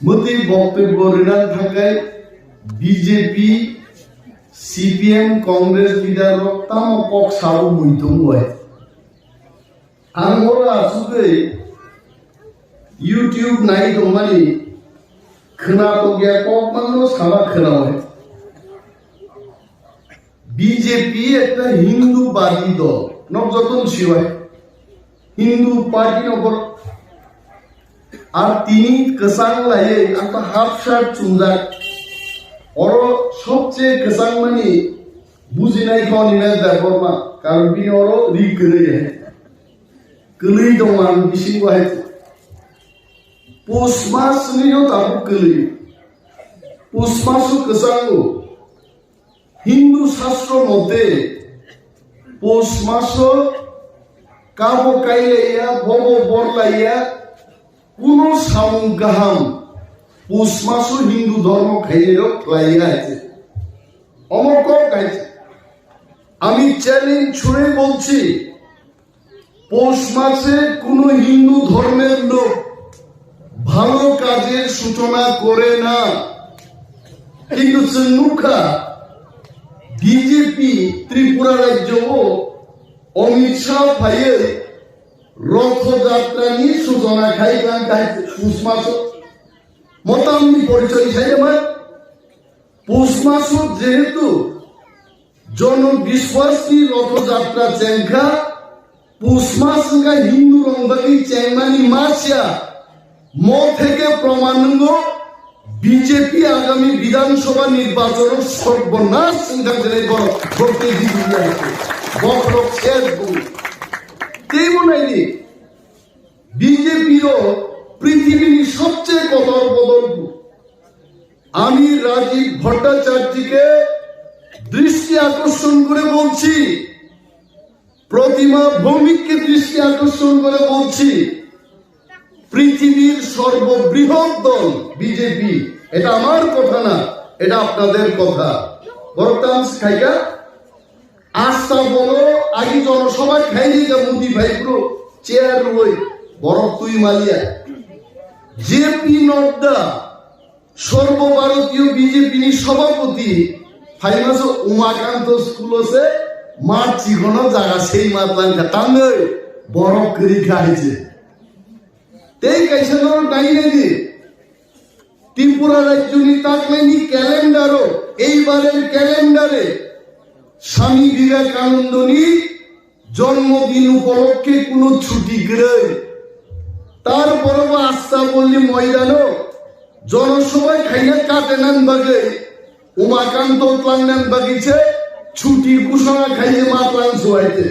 মতি বক্তব্য রেনাল থাকায় BJP CPM Congress leader তাম পক সাবু মুইতম হয় আমরা আসুকে ইউটিউব নাই দমানি খনা তো গিয়া কক মানো সাবা খনা হয় বিজেপি একটা হিন্দুবাদী দল নবযতন শিবায় হিন্দু পার্টি নগর আর তিনি কেসাং লাইয়ে একটা হাফ শার্ট চুনজাক ওর সবচেয়ে কেসাং মানে বুঝি নাই খাওয়ানি না যায় বর্মা কারণ বিনি ওর রি কলই দং আং বিসিং বাহাই পুষ মাস নিও তাবু কলই পুষ মাসও কেসাঙ্গো হিন্দু শাস্ত্র মতে পৌষ মাস কাবো কাইলাইয়া বব বরলাইয়া কোন সাউন গাহাম পৌষ মাস হিন্দু ধর্ম খাইলেও লাইয়া আছে অমর কম গাইছে আমি চ্যালেঞ্জ ছুড়ে বলছি পৌষ মাসে কোন হিন্দু ধর্মের লোক ভালো কাজের সূচনা করে না কিন্তু মুখা বিজেপি ত্রিপুরা রাজ্য অমিত শাহ ভাইয়ের রথযাত্রা নিয়ে সূচনা খাই পৌষ মাস মতামনি পরিচয় খাই আমার পৌষ মাস যেহেতু জনবিশ্বাসী রথযাত্রা চেঙ্খা পৌষ মাস হিন্দু রঙ্গি চেঙ্গানি মাসিয়া ম থেকে প্রমাণাঙ্গ বিজেপি আগামী বিধানসভা নির্বাচন সর্বনাশ সিদ্ধান্ত করতে বিজেপির পৃথিবীর সবচেয়ে কঠোর বদল আমি রাজীব ভট্টাচার্যকে দৃষ্টি আকর্ষণ করে বলছি প্রতিমা ভৌমিককে দৃষ্টি আকর্ষণ করে বলছি পৃথিবীর সর্ববৃহৎ দল বিজেপি এটা আমার কথা না এটা আপনাদের কথা বর্তমান খাইকা আস্থা বলো আগে জনসভা খাই দিয়েছে মোদী ভাই পুরো চেয়ার রই বড় তুই মালিয়া জেপি নড্ডা সর্বভারতীয় বিজেপি সভাপতি ফাইনাস উমাকান্ত স্কুল আছে মাঠ চিকনো জায়গা সেই মাঠ লাঙ্কা তাঙ্গে বড় করি খাইছে এই কাইছে নাই নাকি ত্রিপুরা রাজ্য তাকলেনি ক্যালেন্ডারও এইবারের ক্যালেন্ডারে স্বামী বিবেকানন্দনী জন্মদিন উপলক্ষে কোনো ছুটি গড়ে তারপর আস্থা বললি ময়দানও জনসভায় খাইয়া কাটে নেন বাগে উমাকান্ত নেন বাগিছে ছুটি ঘোষণা খাইয়ে মাতলান শোয়াইতে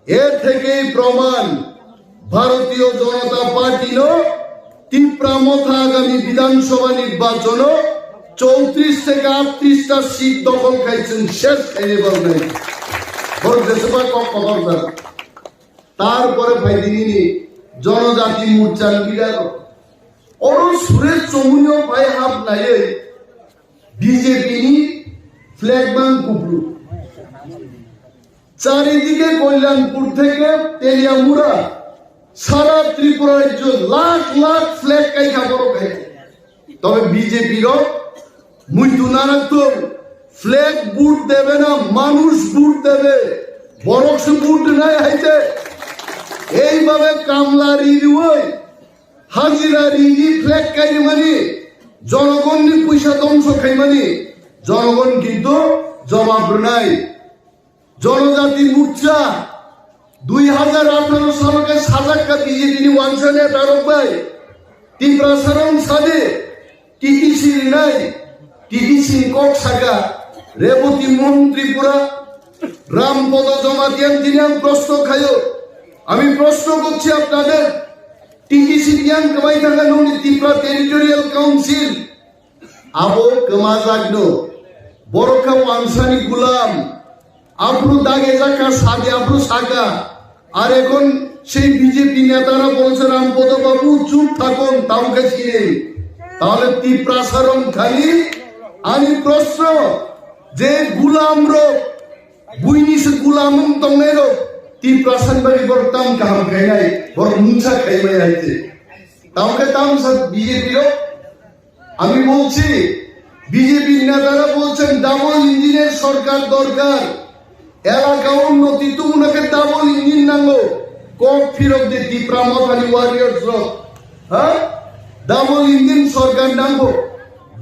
এর থেকেই প্রমাণ ভারতীয় জনতা পার্টি তীব্রা মথা আগামী বিধানসভা নির্বাচন 34 থেকে 38টা সিট দখল খাইছেন শেষ খাইয়ে বলবেন তারপরে ভাইদিনী জনজাতি মোর্চার লিডার ওর সুরেশ চমুনিও ভাই হাফ নাই বিজেপি ফ্ল্যাগ বাং কুপড়ু চারিদিকে কল্যাণপুর থেকে তেলিয়ামুড়া সারা ত্রিপুরা রাজ্য লাখ লাখ ফ্ল্যাগ কাই খাবার খাইছে তবে বিজেপির মুইতু না রাখতো ফ্ল্যাগ বুট দেবে না মানুষ বুট দেবে বরক্স বুট নাই হাইতে এইভাবে কামলা রিরি ওই হাজিরা রিরি ফ্ল্যাগ কাই মানে জনগণ পয়সা ধ্বংস খাই মানে জনগণ কিন্তু জবাব নাই জনজাতি মোর্চা 2018 সালকে সাজাক্কা বিজেপি ওয়ানসানে তারক ভাই ত্রিপুরা সারং সাদে টিটিসি নাই টিটিসি কক সাকা রেবতী মোহন ত্রিপুরা রামপদ জমা দিয়ান তিনি প্রশ্ন খাইও আমি প্রশ্ন করছি আপনাদের টিটিসি দিয়ান কমাই থাকা ননি ত্রিপুরা টেরিটোরিয়াল কাউন্সিল আবো কমা জাগনো বড়খা ওয়ানসানি গুলাম আব্রু দাগে জাকা সাদে আব্রু সাকা আর এখন সেই বিজেপি নেতারা বলছে রামপদ বাবু চুপ থাকুন তাও গেছি তাহলে ত্রিপ্রাসারণ খালি আমি প্রশ্ন যে গুলাম রোগ বুইনিস গুলাম তমেরো ত্রিপ্রাসান বাড়ি বর্তাম কাহাম খাই নাই বড় মুঞ্চা খাই মাই আইতে তামকে তাম সব বিজেপির আমি বলছি বিজেপির নেতারা বলছেন ডাবল ইঞ্জিনের সরকার দরকার এলাকা উন্নতি তো উনাকে ডাবল ইঞ্জিন নাঙ্গো কক ফিরত দিয়ে ত্রিপুরা মথানি ওয়ারিয়র্স হ্যাঁ ডাবল ইঞ্জিন সরকার নাঙ্গো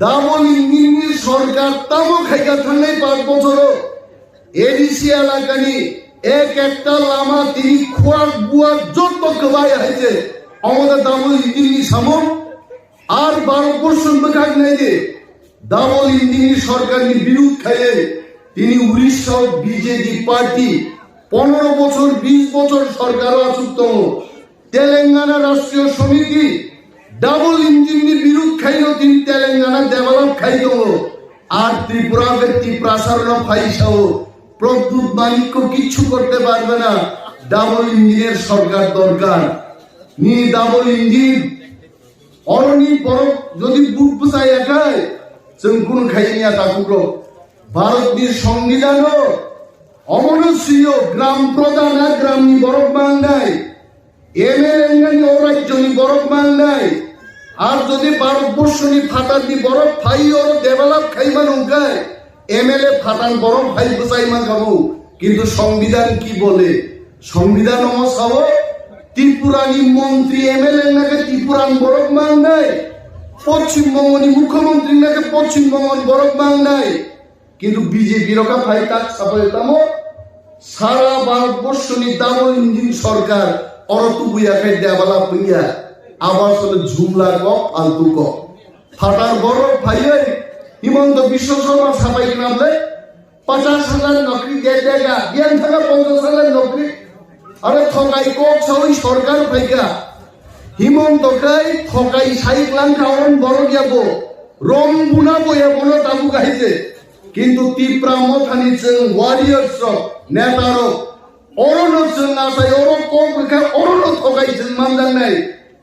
ডাবল ইঞ্জিন সরকার তামো খাইকা থাকাই 5 বছর এডিসি এলাকানি এক একটা লামা তিনি খোয়ার বুয়ার যত কবাই হয়েছে আমাদের ডাবল ইঞ্জিন সামন আর 12% বেকার নাই যে ডাবল ইঞ্জিন সরকারের বিরুদ্ধ খাইয়ে তিনি উড়িষ্যা বিজেপি পার্টি 15 বছর 20 বছর সরকারও আসুকতম তেলেঙ্গানা রাষ্ট্রীয় সমিতি ডাবল ইঞ্জিনের বিরুদ্ধ খাইও তিনি তেলেঙ্গানা ডেভেলপ খাইতম আর ত্রিপুরাকে ত্রিপ্রাসারণ ফাইসাও প্রদ্যুৎ মালিক্য কিচ্ছু করতে পারবে না ডাবল ইঞ্জিনের সরকার দরকার নি ডাবল ইঞ্জিন অরণি বরফ যদি বুট বুঝাই একাই जों কোন খাইনিয়া তাকুরো ভারতের সংবিধানও অমনস্বীয় গ্রাম প্রধান আর গ্রামনি বরফ মাংনাই এমএলএ রাজ্যনি বরফ মাংনাই আর যদি ভারতবর্ষনি ফাটানি বরফ ফাই ওর ডেভেলপ খাইবা নৌকায় এমএলএ ফাটান বরফ ফাই বুঝাইমা খাবো কিন্তু সংবিধান কি বলে সংবিধান অমসাব ত্রিপুরানি মন্ত্রী এমএলএ নাকি ত্রিপুরান বরফ মাংনাই পশ্চিমবঙ্গনি মুখ্যমন্ত্রী নাকি পশ্চিমবঙ্গন বরফ মাংনাই কিন্তু বিজেপির ওকা ফাই কাজ সাপাইতাম সারা ভারতবর্ষনি ডাবল ইঞ্জিন সরকার অরতু বুয়াকে ডেভেলপ হইয়া আবার চলে ঝুমলা কক আলতু কক ফাটার বরফ ফাইয়ে হিমন্ত বিশ্ব শর্মা ছাপাই নামলে 50,000 নকরি দিয়ে দেগা জ্ঞান থাকা 50,000 নকরি আরে ঠকাই কক সবাই সরকার ফাইকা হিমন্তকাই ঠকাই সাইক্লান খাওয়ান বড় যাব রং বুনা বইয়া বলো তাবু গাইছে কিন্তু ত্রিপুরা মথানি जों ওয়ারিয়র্স নেতার অরণ जों আসাই অর কক রেখা অরণ ঠকাই जों মানদান নাই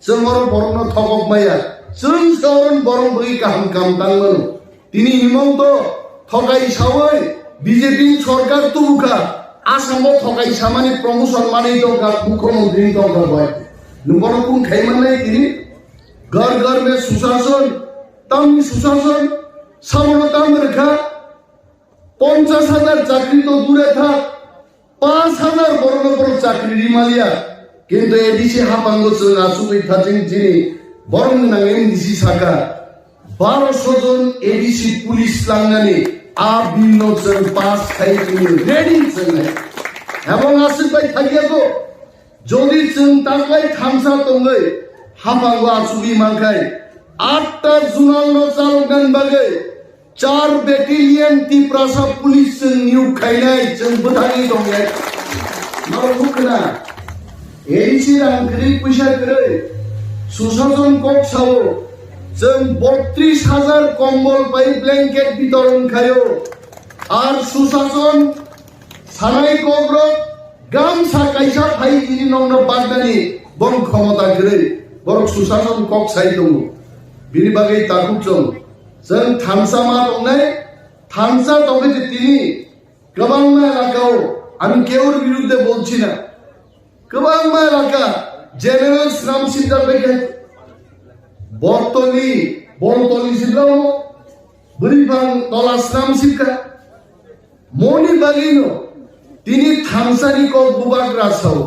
जों অর বরণ ঠকক মাইয়া जों সরণ বরণ বই কাম কাম তাঙ্গন তিনি হিমন্ত ঠকাই সাওই বিজেপি সরকার তুকা আসাম ঠকাই সামানি প্রমোশন মানেই দরকার মুখ্যমন্ত্রী দরকার হয় নম্বর কোন খাইমান নাই তিনি ঘর ঘর মে সুশাসন তামনি সুশাসন সামনতাম রেখা 50,000 চাকরি তো দূরে থাক 5,000 বড় বড় চাকরি রিমালিয়া কিন্তু এডিসি হাপাঙ্গ আসুবি থাকেন যিনি বরং না এমডিসি শাখা 1200 জন এডিসি পুলিশ লাঙ্গানি আ ভিন্ন জন পাস খাই রেডি ছেলে এবং আসিফ ভাই থাকিয়া তো যদি जों তাকলাই থামসা তঙ্গৈ হাপাঙ্গ আসুবি মানখাই 8টা জুনাল ন চালগান বাগে 4 ব্যাটালিয়ন ত্রিপ্রাসা পুলিশ जों নিয়োগ খাইনাই जों বধানি দংগে নরমুখনা এডিসি রাংখ্রি পয়সা করে সুশাসন কক সাও जों 32,000 কম্বল পাই ব্ল্যাঙ্কেট বিতরণ খায়ো আর সুশাসন সানাই কগ্র গামছা কাইসা ফাই যিনি নংন বাগদানি বং ক্ষমতা করে বরং সুশাসন কক সাই দङ বিনি বাগै তাকুচং जों थामसा मा दंनाय थामसा তবে যে তিনি গোবাং এলাকাও আমি কেউর বিরুদ্ধে বলছি না গোবাং এলাকা জেনারেল শ্রাম সিদ্ধার বেকে বর্তলি বড়তলি সিদ্ধাও বুড়িবাং তলা শ্রাম শিক্ষা মনি বাগিনো তিনি থামসানি কক বুবাক রাসাও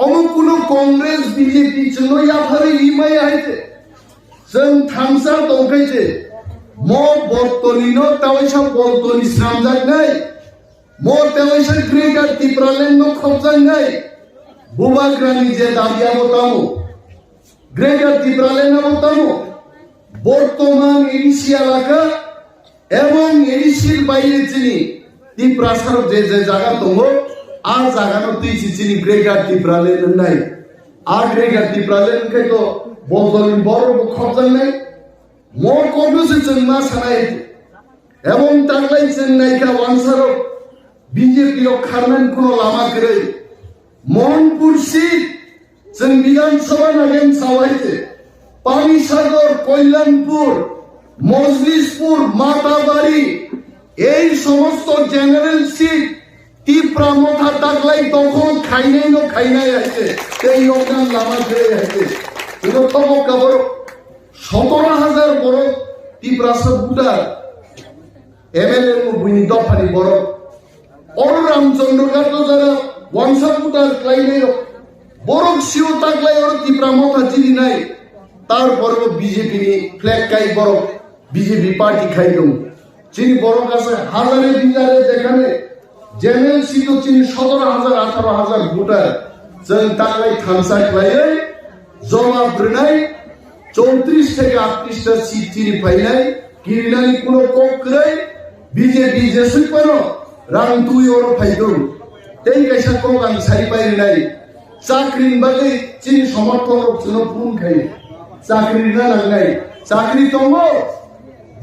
অমুক কোন কংগ্রেস বিজেপি চলো ইয়াফারে ইমাই আইতে जों थामसा दंखाइছে म बर्तलिनो तावैसा बर्तलि स्रामजाक नै म तावैसा ग्रेटर टिप्रालेन न खबजाक नै बुबाग्रानि जे दाबिया बतामो ग्रेटर टिप्रालेन बतामो বর্তমান এডিসি এলাকা এবং এডিসির বাইরে চিনি ত্রিপ্রাসার যে যে জায়গা দङ আর জায়গানো তুই চিনি গ্রেটার ত্রিপ্রালেন নাই আর গ্রেটার ত্রিপ্রালেন খাই তো বদলিন বড় খবজান নাই মোর কংগ্রেসে जों मा सानाय এবং তাগলাই চেন্নাইকা ওয়ানসার বিজেপি খারমেন কোন লামা করে মনপুর সিট जों বিধানসভা নাগেন সাওয়াইতে পানিসাগর কল্যাণপুর মজলিসপুর মাতাবাড়ি এই সমস্ত জেনারেল সিট ত্রিপুরা মথা তাগলাই তখন খাইনাই আছে এই লোকজন লামা করে আছে থমকা বড় 17,000 বড় ত্রিপ্রাসা বুটার এমএলএ বুইনি দফানি বড় অর রামচন্দ্র গাতো যারা ওয়ানসা বুটার ক্লাইনে বড় সিও তাকলাই ওর ত্রিপ্রা মতা চিনি নাই তারপরেও বিজেপি নি ফ্ল্যাগ কাই বড় বিজেপি পার্টি খাই দৌ চিনি বড় কাছে হাজারে বিজারে যেখানে জেনারেল সিট চিনি 17,000 18,000 ভোটার जों ताकलाय थामसा क्लायै जमा ब्रनाय 34 থেকে 38 টা সিট চিনি ফাইনাই কিরিনানি কোনো ককरै বিজেপি যেসুই পানো রাং তুই ওর ফাইদৌ তেই কাইসা কগান সাই পাইনাই চাকরিন বাগै চিনি সমর্থন জন্য পুন খাই চাকরি না লাগাই চাকরি দङ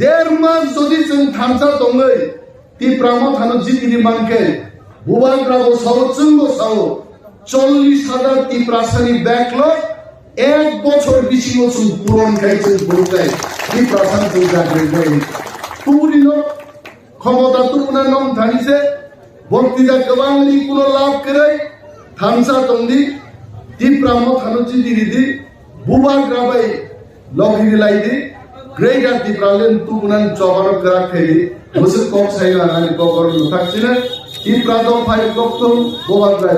1.5 মাস যদি जों थामसा दङै ত্রিপ্রাম থানো জিতিনি মানকে বুবাগ্রাবো সরচুঙ্গ সাও 40,000 ত্রিপ্রাসানি ব্যাকলগ 1 বছর বেশি বছর পূরণ খাইছে বলতে ত্রিপ্রাসান তো জাগরে নেই পুরিনো ক্ষমতা তুমনা নম থানিছে বক্তৃতা গোবাংনি কোনো লাভ করে থামসা দংদি ত্রিপ্রাম থানচি দিরিদি বুবাগ্রাবাই লগিনি লাইদি গ্রেটার ত্রিপ্রালেন তুমনান জবানো করা খাইদি বসে কক সাইলা নানি ককর থাকছিনা ত্রিপ্রাদম ফাইল কক্তম বুবাগ্রা